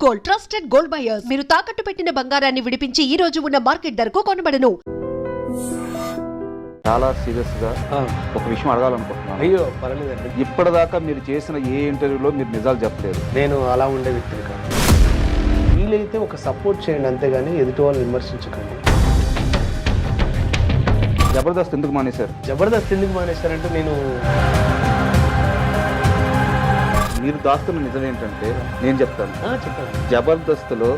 Gold trusted gold buyers మీరు తాకట్టు పెట్టిన బంగారాన్ని విడిపించి ఈ రోజు ఉన్న మార్కెట్ ధరకు కొనబడను. చాలా సీరియస్గా ఒక విషయం అడగాలనుకుంటున్నాను. అయ్యో పర్లేదండి. ఇప్పటిదాకా మీరు చేసిన ఏ ఇంటర్వ్యూలో మీరు నిజాలు చెప్పలేదు. నేను అలా ఉండే వ్యక్తిని కాదు. వీలైతే ఒక సపోర్ట్ చేయండి, అంతేగాని ఎదుటి వాళ్ళు విమర్శించకండి. జబర్దస్త్ ఎందుకు మానేశారు? జబర్దస్త్ ఎందుకు మానేశారంటే మీరు దాస్తున్న నిజం ఏంటంటే నేను చెప్తాను. చెప్పండి. జబర్దస్త్లో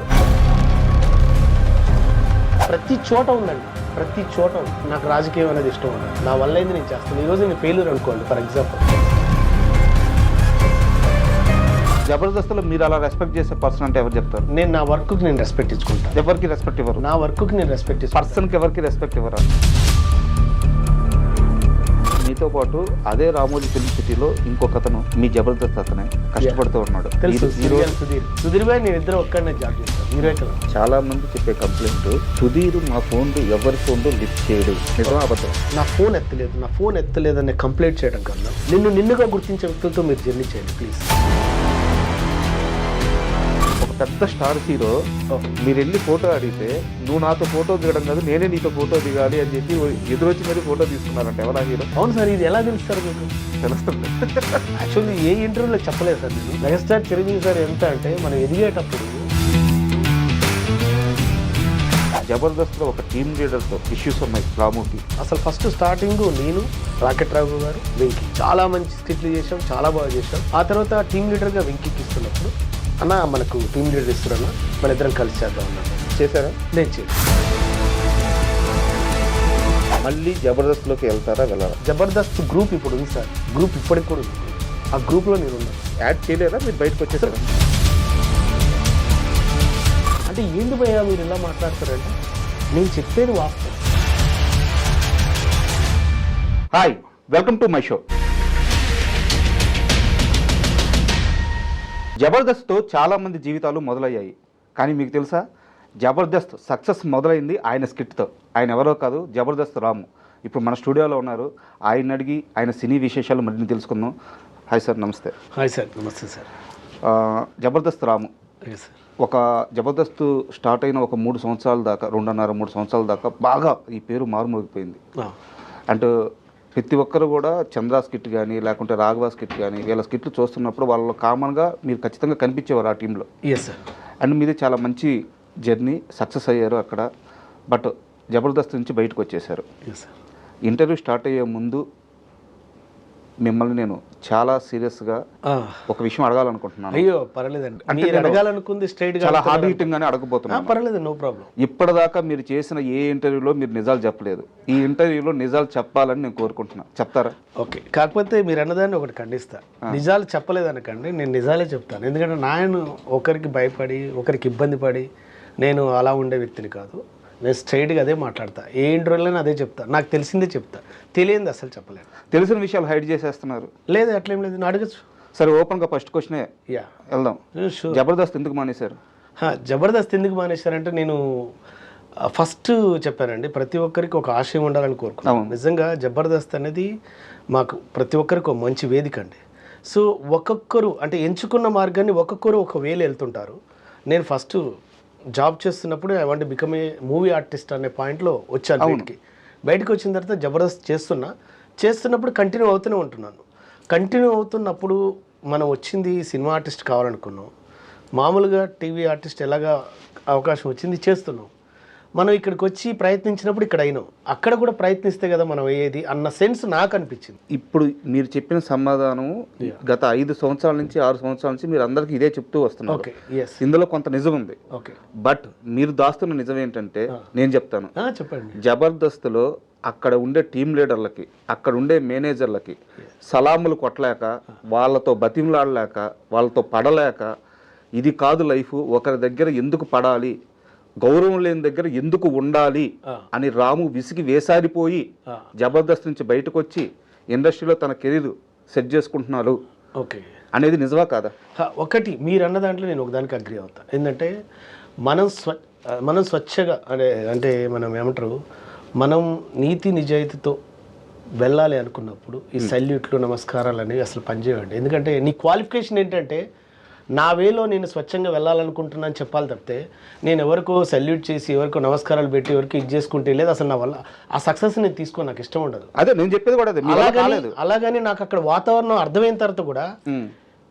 ప్రతి చోట ఉందండి, ప్రతి చోట ఉంది. నాకు రాజకీయం అనేది ఇష్టం ఉండదు. నా వల్ల అయింది నేను చేస్తాను. ఈరోజు నేను ఫెయిల్యూర్ అనుకోండి ఫర్ ఎగ్జాంపుల్. జబర్దస్త్లో మీరు అలా రెస్పెక్ట్ చేసే పర్సన్ అంటే ఎవరు చెప్తారు? నేను నా వర్క్కి నేను రెస్పెక్ట్ ఇచ్చుకుంటాను. ఎవరికి రెస్పెక్ట్ ఇవ్వరు? నా వర్క్కి నేను రెస్పెక్ట్ ఇస్తాను. పర్సన్కి ఎవరికి రెస్పెక్ట్ ఇవ్వరు? మీతో పాటు అదే రామోజీ ఫిల్మ్ సిటీలో ఇంకొక అతను మీ జబర్దస్త్ అతనే కష్టపడుతూ ఉన్నాడు. సుధీర్ భాయ్ నేను ఇద్దరు ఒక్కడనే జాబ్ చేస్తాను. మీరే కదా. చాలా మంది చెప్పే కంప్లైంట్, సుధీర్ మా ఫోన్లు ఎవరి ఫోన్లు లిఫ్ట్ చేయడు. నిజమా అబద్ధం? నా ఫోన్ ఎత్తలేదు అనే కంప్లైంట్ చేయడం కన్నా నిన్నుగా గుర్తించే వ్యక్తులతో మీరు జర్నీ చేయండి ప్లీజ్. ఒక పెద్ద స్టార్ హీరో మీరు వెళ్ళి ఫోటో అడిగితే నువ్వు నాతో ఫోటో దిగడం కాదు నేనే నీతో ఫోటో దిగాలి అని చెప్పి ఎదురొచ్చి మరి ఫోటో తీసుకున్నారంటే ఎవరా హీరో? అవును సార్, ఇది ఎలా తెలుస్తారు మీకు? తెలుస్తుంది. యాక్చువల్లీ ఏ ఇంటర్వ్యూలో చెప్పలేదు సార్. నేను మెగాస్టార్ చిరంజీవి సార్ ఎంత అంటే మనం ఎదిగేటప్పుడు జబర్దస్త్లో ఒక టీమ్ లీడర్తో ఇష్యూస్ ఉన్నాయి రాముకి. అసలు ఫస్ట్ స్టార్టింగ్ నేను, రాకెట్ రాఘు గారు, వెంకీ చాలా మంచి స్కిట్లు చేసాం, చాలా బాగా చేసాం. ఆ తర్వాత టీమ్ లీడర్గా వెంకీకి ఇస్తున్నప్పుడు అన్న మనకు టీమ్ లీడర్ ఇస్తున్నా మన ఇద్దరం కలిసి చేద్దాం అన్నాను. చేశారా? నేను చేశాను. మళ్ళీ జబర్దస్త్లోకి వెళ్తారా వెళ్ళారా? జబర్దస్త్ గ్రూప్ ఇప్పుడు ఉంది సార్, గ్రూప్ ఇప్పటికి కూడా ఉంది. ఆ గ్రూప్లో నేను ఉన్నాను. యాడ్ చేయలేదా? మీరు బయటకు వచ్చేసారా? అంటే ఏంటి భయ్యా మీరు ఇలా మాట్లాడతారంటే నేను చెప్పేది వాస్తవం. Hi, welcome to my show. జబర్దస్త్తో చాలామంది జీవితాలు మొదలయ్యాయి. కానీ మీకు తెలుసా, జబర్దస్త్ సక్సెస్ మొదలైంది ఆయన స్కిట్తో. ఆయన ఎవరో కాదు, జబర్దస్త్ రాము. ఇప్పుడు మన స్టూడియోలో ఉన్నారు. ఆయన అడిగి ఆయన సినీ విశేషాలు మరిన్ని తెలుసుకుందాం. హాయ్ సార్, నమస్తే. హాయ్ సార్, నమస్తే సార్. జబర్దస్త్ రాము సార్ ఒక జబర్దస్త్ స్టార్ట్ అయిన ఒక 3 సంవత్సరాల దాకా, 2.5-3 సంవత్సరాల దాకా బాగా ఈ పేరు మారుమోగిపోయింది. అంటే ప్రతి ఒక్కరు కూడా చంద్ర స్కిట్ కానీ లేకుంటే రాఘవ స్కిట్ కానీ వీళ్ళ స్కిట్లు చూస్తున్నప్పుడు వాళ్ళు కామన్గా మీరు ఖచ్చితంగా కనిపించేవారు ఆ టీంలో. Yes sir. అండ్ మీది చాలా మంచి జర్నీ, సక్సెస్ అయ్యారు అక్కడ. బట్ జబర్దస్త్ నుంచి బయటకు వచ్చేసారు. ఇంటర్వ్యూ స్టార్ట్ అయ్యే ముందు మిమ్మల్ని నేను చాలా సీరియస్గా ఒక విషయం అడగాలనుకుంటున్నాను. అయ్యో పర్లేదండి. అంటే అడగాలనుకుంది స్ట్రైట్ గా చాలా హార్డ్ హిట్టింగ్ గానే అడగబోతున్నాను. పర్లేదు, నో ప్రాబ్లం. ఇప్పటిదాకా మీరు చేసిన ఏ ఇంటర్వ్యూలో మీరు నిజాలు చెప్పలేదు. ఈ ఇంటర్వ్యూలో నిజాలు చెప్పాలని నేను కోరుకుంటున్నాను. చెప్తారా? ఓకే. కాకపోతే మీరు అన్నదాన్ని ఒకటి ఖండిస్తా. నిజాలు చెప్పలేదనకండి, నేను నిజాలే చెప్తాను. ఎందుకంటే నేను ఒకరికి భయపడి ఒకరికి ఇబ్బంది పడి నేను అలా ఉండే వ్యక్తిని కాదు. నేను స్ట్రైట్గా అదే మాట్లాడతా. ఏ ఇంటర్వ్యూలోనే అదే చెప్తా. నాకు తెలిసిందే చెప్తా, తెలియంది అసలు చెప్పలేను. తెలిసిన విషయాలు హైడ్ చేసేస్తున్నారు. లేదు అట్లేం లేదు, నేను అడగచ్చు. సరే, ఓపెన్గా ఫస్ట్ క్వశ్చనే వెళ్దాం. జబర్దస్త్ ఎందుకు మానేశారు? జబర్దస్త్ ఎందుకు మానేశారంటే నేను ఫస్ట్ చెప్పానండి, ప్రతి ఒక్కరికి ఒక ఆశయం ఉండాలని కోరుకున్నాను. నిజంగా జబర్దస్త్ అనేది మాకు ప్రతి ఒక్కరికి ఒక మంచి వేదిక అండి. సో ఒక్కొక్కరు అంటే ఎంచుకున్న మార్గాన్ని ఒక్కొక్కరు ఒక వేలు వెళ్తుంటారు. నేను ఫస్ట్ జాబ్ చేస్తున్నప్పుడు I want become a movie artist అనే పాయింట్లో వచ్చాను. బయటకు వచ్చిన తర్వాత జబర్దస్త్ చేస్తున్నప్పుడు కంటిన్యూ అవుతూనే ఉంటున్నాను. కంటిన్యూ అవుతున్నప్పుడు మనం వచ్చింది సినిమా ఆర్టిస్ట్ కావాలనుకున్నాం. మామూలుగా టీవీ ఆర్టిస్ట్ ఎలాగా అవకాశం వచ్చింది చేస్తున్నాం. మనం ఇక్కడికి వచ్చి ప్రయత్నించినప్పుడు ఇక్కడ అయినాం. అక్కడ కూడా ప్రయత్నిస్తే కదా మనం అయ్యేది అన్న సెన్స్ నాకు అనిపించింది. ఇప్పుడు మీరు చెప్పిన సమాధానం గత 5 సంవత్సరాల నుంచి 6 సంవత్సరాల నుంచి మీరు అందరికీ ఇదే చెప్తూ వస్తున్నారు. ఇందులో కొంత నిజం ఉంది. బట్ మీరు దాస్తున్న నిజం ఏంటంటే నేను చెప్తాను. చెప్పండి. జబర్దస్త్లో అక్కడ ఉండే టీం లీడర్లకి, అక్కడ ఉండే మేనేజర్లకి సలాములు కొట్టలేక, వాళ్ళతో బతిమలాడలేక, వాళ్ళతో పడలేక, ఇది కాదు లైఫ్, ఒకరి దగ్గర ఎందుకు పడాలి, గౌరవం లేని దగ్గర ఎందుకు ఉండాలి అని రాము విసిగి వేసారిపోయి జబర్దస్త్ నుంచి బయటకు వచ్చి ఇండస్ట్రీలో తన కెరీర్ సెట్ చేసుకుంటున్నారు అనేది నిజమా కాదా? ఒకటి మీరు అన్న దాంట్లో నేను ఒకదానికి అగ్రి అవుతా. ఏంటంటే మనం స్వచ్ఛగా అంటే మనం ఏమంటారు, మనం నీతి నిజాయితీతో వెళ్ళాలి అనుకున్నప్పుడు ఈ సల్యూట్లు నమస్కారాలు అనేవి అసలు పనిచేయండి. ఎందుకంటే నీ క్వాలిఫికేషన్ ఏంటంటే నా వేలో నేను స్వచ్ఛంగా వెళ్ళాలనుకుంటున్నాను చెప్పాలి తప్పితే నేను ఎవరికో సెల్యూట్ చేసి ఎవరికో నమస్కారాలు పెట్టి ఎవరికి ఇది చేసుకుంటే లేదు అసలు నా వల్ల ఆ సక్సెస్ నేను తీసుకో నాకు ఇష్టం ఉండదు. అదే నేను చెప్పేది కూడా అదే. అలాగని నాకు అక్కడ వాతావరణం అర్థమైన తర్వాత కూడా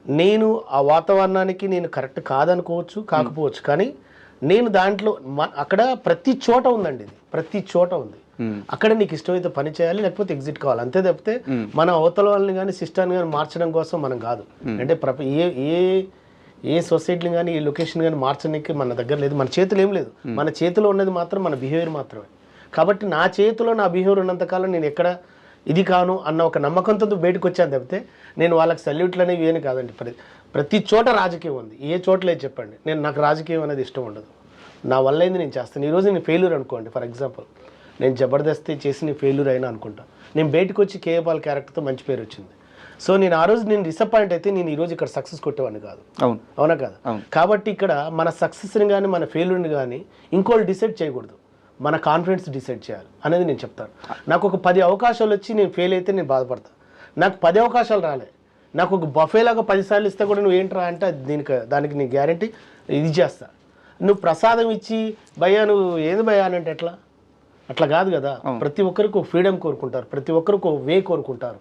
నేను ఆ వాతావరణానికి నేను కరెక్ట్ కాదనుకోవచ్చు కాకపోవచ్చు, కానీ నేను దాంట్లో అక్కడ ప్రతి చోట ఉందండి, ఇది ప్రతి చోట ఉంది. అక్కడ నీకు ఇష్టమైతే పని చేయాలి, లేకపోతే ఎగ్జిట్ కావాలి, అంతే తప్పితే మన అవతల వాళ్ళని కానీ సిస్టాన్ని కానీ మార్చడం కోసం మనం కాదు. అంటే ఏ సొసైటీని కానీ ఏ లొకేషన్ కానీ మార్చడానికి మన దగ్గర లేదు, మన చేతులు ఏం లేదు. మన చేతిలో ఉన్నది మాత్రం మన బిహేవియర్ మాత్రమే. కాబట్టి నా చేతిలో నా బిహేవియర్ ఉన్నంతకాలం నేను ఎక్కడ ఇది కాను అన్న ఒక నమ్మకంతో బయటకు వచ్చాను తప్పితే నేను వాళ్ళకి సల్యూట్లు అనేవి ఏమి కాదండి. ప్రతి చోట రాజకీయం ఉంది, ఏ చోట లేదు చెప్పండి. నాకు రాజకీయం అనేది ఇష్టం ఉండదు, నా వల్ల అయింది నేను చేస్తాను. ఈరోజు నేను ఫెయిల్యూర్ అనుకోండి, ఫర్ ఎగ్జాంపుల్ నేను జబర్దస్త్ చేసి నేను ఫెయిల్యూర్ అయినా అనుకుంటా, నేను బయటకు వచ్చి కేఏ పాల్ క్యారెక్టర్తో మంచి పేరు వచ్చింది. సో నేను ఆ రోజు నేను డిసప్పాయింట్ అయితే నేను ఈరోజు ఇక్కడ సక్సెస్ కొట్టేవాడిని కాదు. అవునా కాదు? కాబట్టి ఇక్కడ మన సక్సెస్ని కానీ మన ఫెయిల్యూర్ని కానీ ఇంకోళ్ళు డిసైడ్ చేయకూడదు, మన కాన్ఫిడెన్స్ డిసైడ్ చేయాలి అనేది నేను చెప్తాను. నాకు ఒక 10 అవకాశాలు వచ్చి నేను ఫెయిల్ అయితే నేను బాధపడతాను. నాకు 10 అవకాశాలు రాలే, నాకు ఒక బఫేలాగా 10 సార్లు ఇస్తే కూడా నువ్వు ఏంట్రా అంటే దానికి నీ గ్యారంటీ ఇది చేస్తా. నువ్వు ప్రసాదం ఇచ్చి భయ్యా నువ్వు ఏది భయ్యా అని అంటే అట్లా కాదు కదా. ప్రతి ఒక్కరికి ఒక ఫ్రీడమ్ కోరుకుంటారు, ప్రతి ఒక్కరికి ఒక వే కోరుకుంటారు,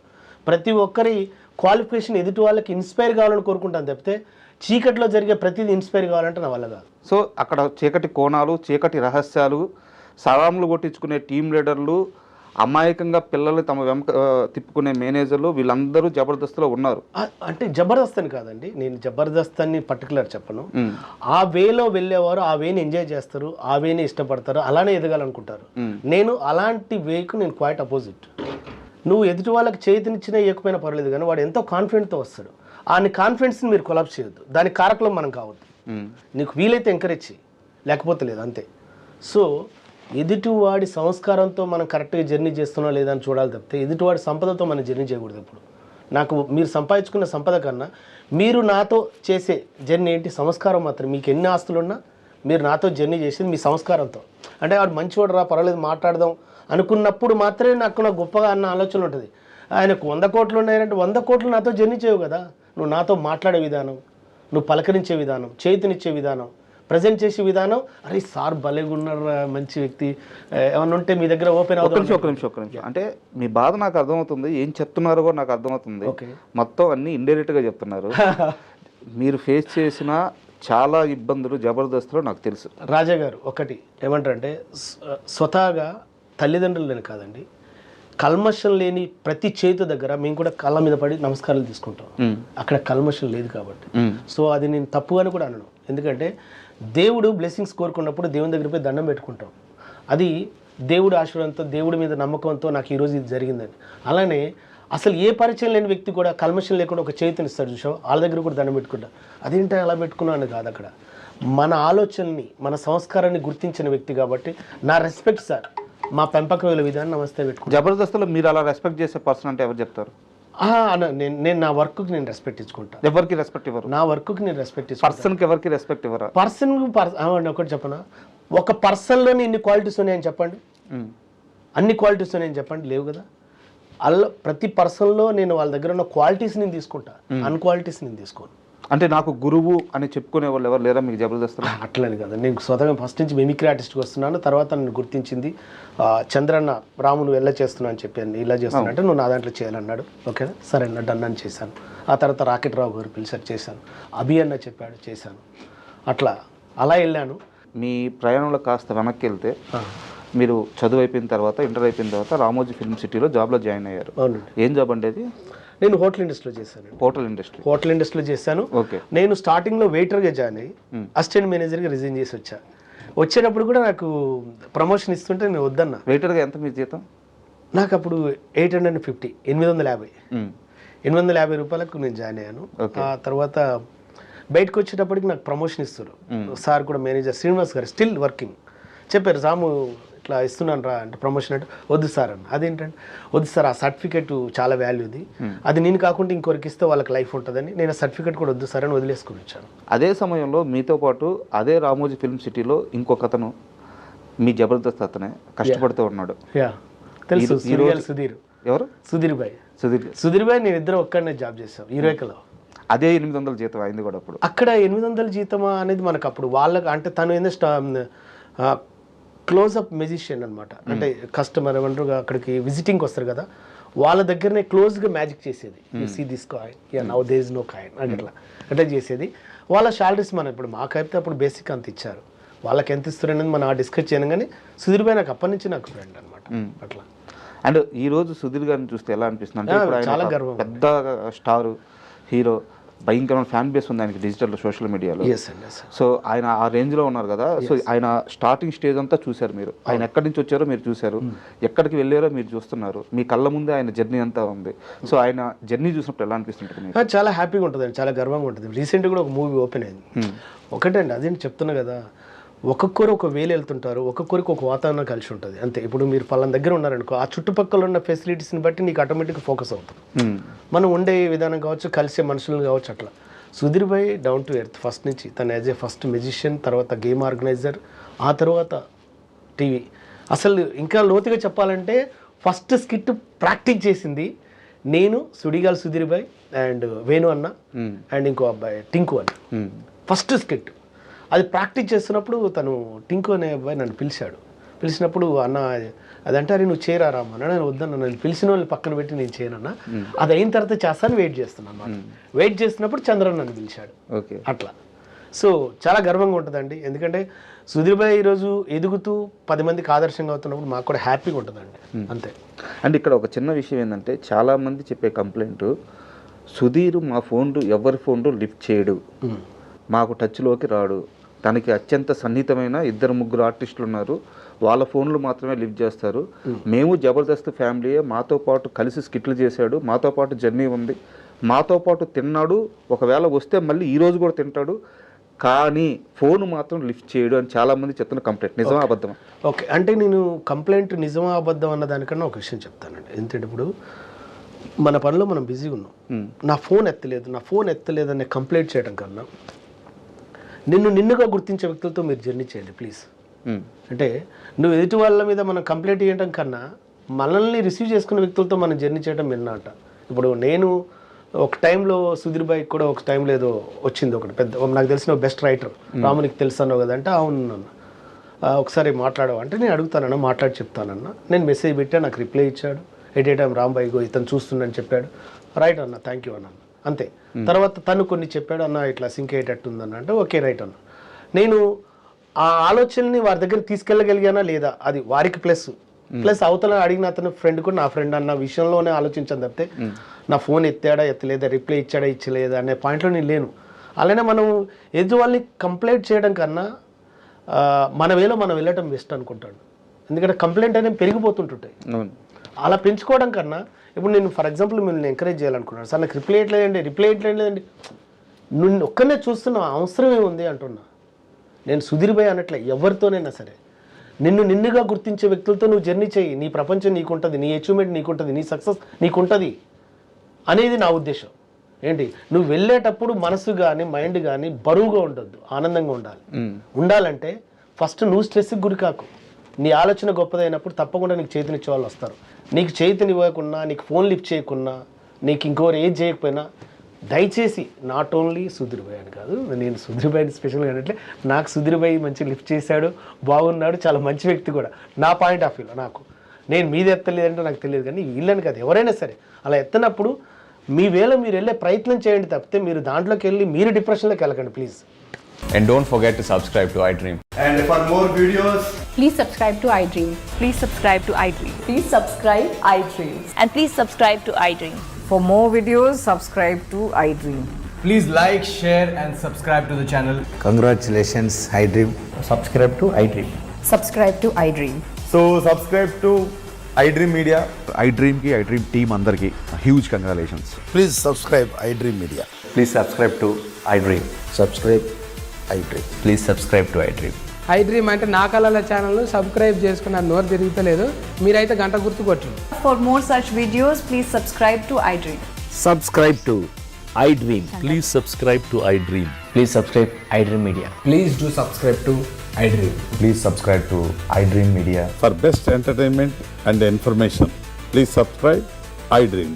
ప్రతి ఒక్కరి క్వాలిఫికేషన్ ఎదుటి వాళ్ళకి ఇన్స్పైర్ కావాలని కోరుకుంటాను తప్పితే చీకట్లో జరిగే ప్రతిదీ ఇన్స్పైర్ కావాలంటే నా వల్ల కాదు. సో అక్కడ చీకటి కోణాలు, చీకటి రహస్యాలు, సలాంలు కొట్టించుకునే టీం లీడర్లు, అమాయకంగా పిల్లలు తమ వెంక తిప్పుకునే మేనేజర్లు, వీళ్ళందరూ జబర్దస్త్లో ఉన్నారు. అంటే జబర్దస్త్ అని కాదండి, నేను జబర్దస్త్ అని పర్టికులర్ చెప్పను. ఆ వేలో వెళ్ళేవారు ఆ వేని ఎంజాయ్ చేస్తారు, ఆ వేని ఇష్టపడతారు, అలానే ఎదగాలనుకుంటారు. నేను అలాంటి వేకు నేను క్వైట్ అపోజిట్. నువ్వు ఎదుటి వాళ్ళకి చేతినిచ్చినా ఏకపోయినా పర్లేదు, కానీ వాడు ఎంతో కాన్ఫిడెంట్తో వస్తాడు. ఆ కాన్ఫిడెన్స్ని మీరు కొలాప్స్ చేయొద్దు, దాని కారకులం మనం కావద్దు. నీకు వీలైతే ఎంకరేజ్ చేయి, లేకపోతే లేదు, అంతే. సో ఎదుటివాడి సంస్కారంతో మనం కరెక్ట్గా జర్నీ చేస్తున్నా లేదా అని చూడాలి తప్పితే ఎదుటివాడి సంపదతో మనం జర్నీ చేయకూడదు. ఇప్పుడు నాకు మీరు సంపాదించుకున్న సంపద కన్నా మీరు నాతో చేసే జర్నీ ఏంటి? సంస్కారం మాత్రం. మీకు ఎన్ని ఆస్తులు ఉన్నా మీరు నాతో జర్నీ చేసేది మీ సంస్కారంతో. అంటే వాడు మంచివాడు రా, పర్వాలేదు మాట్లాడదాం అనుకున్నప్పుడు మాత్రమే నాకు గొప్పగా అన్న ఆలోచన ఉంటుంది. ఆయనకు 100 కోట్లు ఉన్నాయంటే 100 కోట్లు నాతో జర్నీ చేయవు కదా. నువ్వు నాతో మాట్లాడే విధానం, నువ్వు పలకరించే విధానం, చేతినిచ్చే విధానం, ప్రజెంట్ చేసే విధానం, అరే సార్ భలేగున్నారు, మంచి వ్యక్తి, ఏమన్నా ఉంటే మీ దగ్గర ఓపెన్ అవుతుంది. ఒక నిమిషం అంటే మీ బాధ నాకు అర్థమవుతుంది, ఏం చెప్తున్నారో కూడా నాకు అర్థమవుతుంది. మొత్తం అన్ని ఇండైరెక్ట్గా చెప్తున్నారు. మీరు ఫేస్ చేసిన చాలా ఇబ్బందులు జబర్దస్త్లో నాకు తెలుసు. రాజా గారు ఒకటి ఏమంటారంటే స్వతహాగా తల్లిదండ్రులని కాదండి, కల్మషం లేని ప్రతి చేతు దగ్గర మేము కూడా కళ్ళ మీద పడి నమస్కారాలు తీసుకుంటాం. అక్కడ కల్మషం లేదు కాబట్టి. సో అది నేను తప్పుగాని కూడా అనను. ఎందుకంటే దేవుడు బ్లెస్సింగ్స్ కోరుకున్నప్పుడు దేవుని దగ్గర పోయి దండం పెట్టుకుంటాం. అది దేవుడి ఆశీర్వాదంతో, దేవుడి మీద నమ్మకంతో నాకు ఈరోజు ఇది జరిగిందని. అలానే అసలు ఏ పరిచయం లేని వ్యక్తి కూడా కల్మషం లేకుండా ఒక చేతిని ఇస్తాడు చూసావు, వాళ్ళ దగ్గర కూడా దండం పెట్టుకుంటా. అదేంటో అలా పెట్టుకున్నాను కాదు, అక్కడ మన ఆలోచనని మన సంస్కారాన్ని గుర్తించిన వ్యక్తి కాబట్టి నా రెస్పెక్ట్ సార్. మా పెంపకం విధానం నమస్తే పెట్టుకుంటాను. జబర్దస్త్లో మీరు అలా రెస్పెక్ట్ చేసే పర్సన్ అంటే ఎవరు చెప్తారు? నేను నా వర్క్కి నేను రెస్పెక్ట్ ఇచ్చుకుంటాను. ఎవరికి రెస్పెక్ట్ ఇవ్వరు? నా వర్క్కి నేను రెస్పెక్ట్ ఇచ్చుకుంటాను. పర్సన్కి ఎవరికి రెస్పెక్ట్ ఇవ్వరా? ఒకటి చెప్పనా, ఒక పర్సన్లోనే ఇన్ని క్వాలిటీస్ ఉన్నాయని చెప్పండి, అన్ని క్వాలిటీస్ ఉన్నాయని చెప్పండి, లేవు కదా. అలా ప్రతి పర్సన్లో నేను వాళ్ళ దగ్గర ఉన్న క్వాలిటీస్ నేను తీసుకుంటా, అన్క్వాలిటీస్ నేను తీసుకోను. అంటే నాకు గురువు అని చెప్పుకునే వాళ్ళు ఎవరు లేరా మీకు జబర్దస్త్? అట్లని కదా, నేను స్వతగా ఫస్ట్ నుంచి మిమిక్రీ ఆర్టిస్ట్కి వస్తున్నాను. తర్వాత నన్ను గుర్తించింది చంద్రన్న, రాము నువ్వు ఎలా చేస్తున్నావు అని చెప్పాను. ఇలా చేస్తున్నా అంటే నువ్వు నా దాంట్లో చేయాలన్నాడు. ఓకేనా సరే అన్న, డన్ అని చేశాను. ఆ తర్వాత రాకెట్ రావు గారు పిలిచారు, చేశాను. అభి అన్న చెప్పాడు, చేశాను. అలా వెళ్ళాను. మీ ప్రయాణంలో కాస్త వెనక్కి వెళ్తే మీరు చదువు అయిపోయిన తర్వాత, ఇంటర్ అయిపోయిన తర్వాత రామోజీ ఫిల్మ్ సిటీలో జాబ్లో జాయిన్ అయ్యారు. అవునండి. ఏం జాబ్ అంటే అది? నేను హోటల్ ఇండస్ట్రీలో చేశాను. హోటల్ ఇండస్ట్రీలో చేశాను. ఓకే. నేను స్టార్టింగ్లో వెయిటర్గా జాయిన్ అయ్యి అసిస్టెంట్ మేనేజర్గా రిజైన్ చేసి వచ్చేటప్పుడు కూడా నాకు ప్రమోషన్ ఇస్తుంటే నేను వద్దన్నా. వెయిటర్గా ఎంత మీ జీతం? నాకు అప్పుడు 850, 850 రూపాయలకు నేను జాయిన్ అయ్యాను. ఆ తర్వాత బయటకు వచ్చేటప్పటికి నాకు ప్రమోషన్ ఇస్తారు. సార్ కూడా మేనేజర్ శ్రీనివాస్ గారు స్టిల్ వర్కింగ్ చెప్పారు, రాము ఇట్లా ఇస్తున్నాను రా అంటే ప్రమోషన్ అంటే వద్దు సార్ అన్న. అదేంటంటే వద్దు సార్, ఆ సర్టిఫికేట్ చాలా వాల్యూది, అది నేను కాకుండా ఇంకొకరికి ఇస్తే వాళ్ళకి లైఫ్ ఉంటుందని నేను ఆ సర్టిఫికేట్ కూడా వద్దు సార్ అని వదిలేసుకుని వచ్చాను. అదే సమయంలో మీతో పాటు అదే రామోజీ ఫిల్మ్ సిటీలో ఇంకొక అతను మీ జబర్దస్త్ అతనే కష్టపడుతూ ఉన్నాడు. తెలుసు, సుధీర్. ఎవరు? సుధీర్ భాయ్ నేను ఇద్దరు ఒక్కడనే జాబ్ చేసాం యూరేకలో. అదే 800 జీతం అయింది కూడా అప్పుడు. అక్కడ 800 జీతమా అనేది మనకు అప్పుడు వాళ్ళకి అంటే తను ఏంటంటే క్లోజ్అప్ మెజిషియన్ అనమాట. అంటే కస్టమర్ ఏమంటారు అక్కడికి విజిటింగ్కి వస్తారు కదా, వాళ్ళ దగ్గరనే క్లోజ్గా మ్యాజిక్ చేసేది. See this coin, now there is no coin అని అట్లా చేసేది. వాళ్ళ శాలరీస్ మనం ఇప్పుడు మాకైతే అప్పుడు బేసిక్ అంత ఇచ్చారు, వాళ్ళకి ఎంత ఇస్తారు అనేది మనం డిస్కస్ చేయను. కానీ సుధీర్ భాయ్ నాకు అప్పటి నుంచి నాకు ఫ్రెండ్ అనమాట. అట్లా అండ్ ఈ రోజు సుధీర్ గారిని చూస్తే ఎలా అనిపిస్తుంది అంటే ఇప్పుడు ఆయన చాలా ఒక గర్వం. పెద్ద స్టార్ హీరో, భయంకరమైన ఫ్యాన్ బేస్ ఉంది ఆయనకి డిజిటల్ సోషల్ మీడియాలో. సో ఆయన ఆ రేంజ్లో ఉన్నారు కదా. సో ఆయన స్టార్టింగ్ స్టేజ్ అంతా చూశారు మీరు, ఆయన ఎక్కడి నుంచి వచ్చారో మీరు చూశారు, ఎక్కడికి వెళ్ళారో మీరు చూస్తున్నారు, మీ కళ్ళ ముందే ఆయన జర్నీ అంతా ఉంది. సో ఆయన జర్నీ చూసినప్పుడు ఎలా అనిపిస్తుంటుంది మీకు? చాలా హ్యాపీగా ఉంటుందండి, చాలా గర్వంగా ఉంటుంది. రీసెంట్గా కూడా ఒక మూవీ ఓపెన్ అయింది. ఒకటండి అదేంటి చెప్తున్నా కదా, ఒక్కొక్కరు ఒక వేలు వెళ్తుంటారు, ఒక్కొక్కరికి ఒక వాతావరణం కలిసి ఉంటుంది అంతే. ఇప్పుడు మీరు పలానా దగ్గర ఉన్నారనుకో, ఆ చుట్టుపక్కల ఉన్న ఫెసిలిటీస్ని బట్టి నీకు ఆటోమేటిక్గా ఫోకస్ అవుతుంది. మనం ఉండే విధానం కావచ్చు, కలిసే మనుషులు కావచ్చు. అట్లా సుధీర్ భాయ్ డౌన్ టు ఎర్త్ ఫస్ట్ నుంచి. తను యాజ్ ఏ ఫస్ట్ మ్యూజిషియన్, తర్వాత గేమ్ ఆర్గనైజర్, ఆ తర్వాత టీవీ. అసలు ఇంకా లోతుగా చెప్పాలంటే ఫస్ట్ స్కిట్ ప్రాక్టీస్ చేసింది నేను, సుడిగాల్ సుధీర్ భాయ్ అండ్ వేణు అన్న అండ్ ఇంకో అబ్బాయి టింకు అన్న. ఫస్ట్ స్కిట్ అది ప్రాక్టీస్ చేస్తున్నప్పుడు తను టింకు అనే అబ్బాయి నన్ను పిలిచినప్పుడు అన్న అదంటారు నువ్వు చేరారామా అన్న. నేను వద్దన్న, నన్ను పిలిచిన వాళ్ళు పక్కన పెట్టి నేను చేయనన్నా, అది అయిన తర్వాత చేస్తాను వెయిట్ చేస్తున్నాను అన్నమాట. వెయిట్ చేస్తున్నప్పుడు చంద్రన్ నన్ను పిలిచాడు. అట్లా సో చాలా గర్వంగా ఉంటుందండి. ఎందుకంటే సుధీర్ భాయ్ ఈరోజు ఎదుగుతూ 10 మందికి ఆదర్శంగా అవుతున్నప్పుడు మాకు కూడా హ్యాపీగా ఉంటుందండి అంతే. అండ్ ఇక్కడ ఒక చిన్న విషయం ఏంటంటే చాలామంది చెప్పే కంప్లైంట్, సుధీర్ మా ఫోన్లు ఎవరి ఫోన్లు లిఫ్ట్ చేయడు, మాకు టచ్లోకి రాడు, తనకి అత్యంత సన్నిహితమైన 2-3 ఆర్టిస్టులు ఉన్నారు, వాళ్ళ ఫోన్లు మాత్రమే లిఫ్ట్ చేస్తారు, మేము జబర్దస్త్ ఫ్యామిలీయే, మాతో పాటు కలిసి స్కిట్లు చేశాడు, మాతో పాటు జర్నీ ఉంది, మాతో పాటు తిన్నాడు, ఒకవేళ వస్తే మళ్ళీ ఈరోజు కూడా తింటాడు, కానీ ఫోన్ మాత్రం లిఫ్ట్ చేయడు అని చాలామంది చెప్తున్న కంప్లైంట్. నిజమా అబద్ధమా? ఓకే, అంటే నేను కంప్లైంట్ నిజమా అబద్ధం అన్న దానికన్నా ఒక విషయం చెప్తానండి. ఎందుకంటే ఇప్పుడు మన పనిలో మనం బిజీగా ఉన్నాం, నా ఫోన్ ఎత్తలేదు అనే కంప్లైంట్ చేయడం కన్నా నిన్నుగా గుర్తించే వ్యక్తులతో మీరు జర్నీ చేయండి ప్లీజ్. అంటే నువ్వు ఎదుటి వాళ్ళ మీద మనం కంప్లైంట్ చేయడం కన్నా మనల్ని రిసీవ్ చేసుకున్న వ్యక్తులతో మనం జర్నీ చేయడం విన్నాట. ఇప్పుడు నేను ఒక టైంలో సుధీర్ భాయ్ కూడా ఒక టైంలో ఏదో వచ్చింది ఒకటి పెద్ద, నాకు తెలిసిన బెస్ట్ రైటర్ రామునికి తెలుసు అన్నావు కదా అంటే అవును అన్న, ఒకసారి మాట్లాడవు అంటే నేను అడుగుతానన్నా, మాట్లాడి చెప్తానన్నా. నేను మెసేజ్ పెట్టా, నాకు రిప్లై ఇచ్చాడు, at a time Rambai go ఇతను చూస్తుండని చెప్పాడు, రైట్ అన్న థ్యాంక్ యూ అన్నాను అంతే. తర్వాత తను కొన్ని చెప్పాడు, అన్న ఇట్లా సింక్ అయ్యేటట్టు ఉందన్న అంటే ఓకే రైట్ అన్న. నేను ఆ ఆలోచనని వారి దగ్గర తీసుకెళ్ళగలిగానా లేదా అది వారికి ప్లస్ అవతల అడిగిన అతను ఫ్రెండ్ కూడా నా ఫ్రెండ్ అన్న విషయంలోనే ఆలోచించాను తప్పితే నా ఫోన్ ఎత్తాడా ఎత్తలేదా, రిప్లై ఇచ్చాడా ఇచ్చలేదా అనే పాయింట్లో నేను లేను. అలానే మనం ఎదుటి వాళ్ళని కంప్లైంట్ చేయడం కన్నా మన వేలో మనం వెళ్ళటం బెస్ట్ అనుకుంటాడు. ఎందుకంటే కంప్లైంట్ అనేది పెరిగిపోతుంటుంటాయి. అలా పెంచుకోవడం కన్నా ఇప్పుడు నేను ఫర్ ఎగ్జాంపుల్ మిమ్మల్ని ఎంకరేజ్ చేయాలనుకున్నాను, సార్ నాకు రిప్లై ఇట్లేదండి నువ్వు ఒక్కనే చూస్తున్న అవసరం ఏముంది అంటున్నా. నేను సుధీర్ భాయ్ అనట్లే, ఎవరితోనైనా సరే నిన్నుగా గుర్తించే వ్యక్తులతో నువ్వు జర్నీ చేయి, నీ ప్రపంచం నీకుంటుంది, నీ అచీవ్మెంట్ నీకుంటుంది, నీ సక్సెస్ నీకుంటుంది అనేది నా ఉద్దేశం. ఏంటి నువ్వు వెళ్ళేటప్పుడు మనసు కానీ మైండ్ కానీ బరువుగా ఉండొద్దు, ఆనందంగా ఉండాలంటే ఫస్ట్ నువ్వు స్ట్రెస్కి గురి కాకు. నీ ఆలోచన గొప్పదైనప్పుడు తప్పకుండా నీకు చేతినిచ్చే వాళ్ళు వస్తారు. నీకు చేతినివ్వకున్నా, నీకు ఫోన్ లిఫ్ట్ చేయకున్నా, నీకు ఇంకోరు ఏది చేయకపోయినా దయచేసి నాట్ ఓన్లీ సుధీర్ భాయ్ అని కాదు, నేను సుధీర్ భాయ్ని స్పెషల్గా అనట్లే, నాకు సుధీర్ భాయ్ మంచి లిఫ్ట్ చేశాడు, బాగున్నాడు, చాలా మంచి వ్యక్తి కూడా నా పాయింట్ ఆఫ్ వ్యూలో. నాకు నేను మీది ఎత్తలేదంటే నాకు తెలియదు, కానీ వీళ్ళని కాదు ఎవరైనా సరే అలా ఎత్తనప్పుడు మీ వేళ మీరు వెళ్ళే ప్రయత్నం చేయండి తప్పితే మీరు దాంట్లోకి వెళ్ళి మీరు డిప్రెషన్లోకి వెళ్ళకండి please. And don't forget to subscribe to iDream. And for more videos, please subscribe to iDream. Please subscribe to iDream. Please subscribe iDream. And please subscribe to iDream. For more videos, subscribe to iDream. please like, share and subscribe to the channel. Congratulations, iDream. Subscribe to iDream. Subscribe to iDream. So subscribe to iDream Media. iDream ki iDream team andarki huge congratulations. Please subscribe iDream Media. Please subscribe to iDream. Subscribe iDream. Please subscribe to iDream. iDream అంటే నా కళల channel subscribe చేసుకున్న నోరు తిరుగుతలేదు, మీరైతే గంట గుర్తు కొట్టండి. For more such videos, please subscribe to iDream. Subscribe to iDream. Please subscribe to iDream. Please subscribe iDream Media. Please do subscribe to iDream. Please subscribe to iDream Media. For best entertainment and information, please subscribe iDream.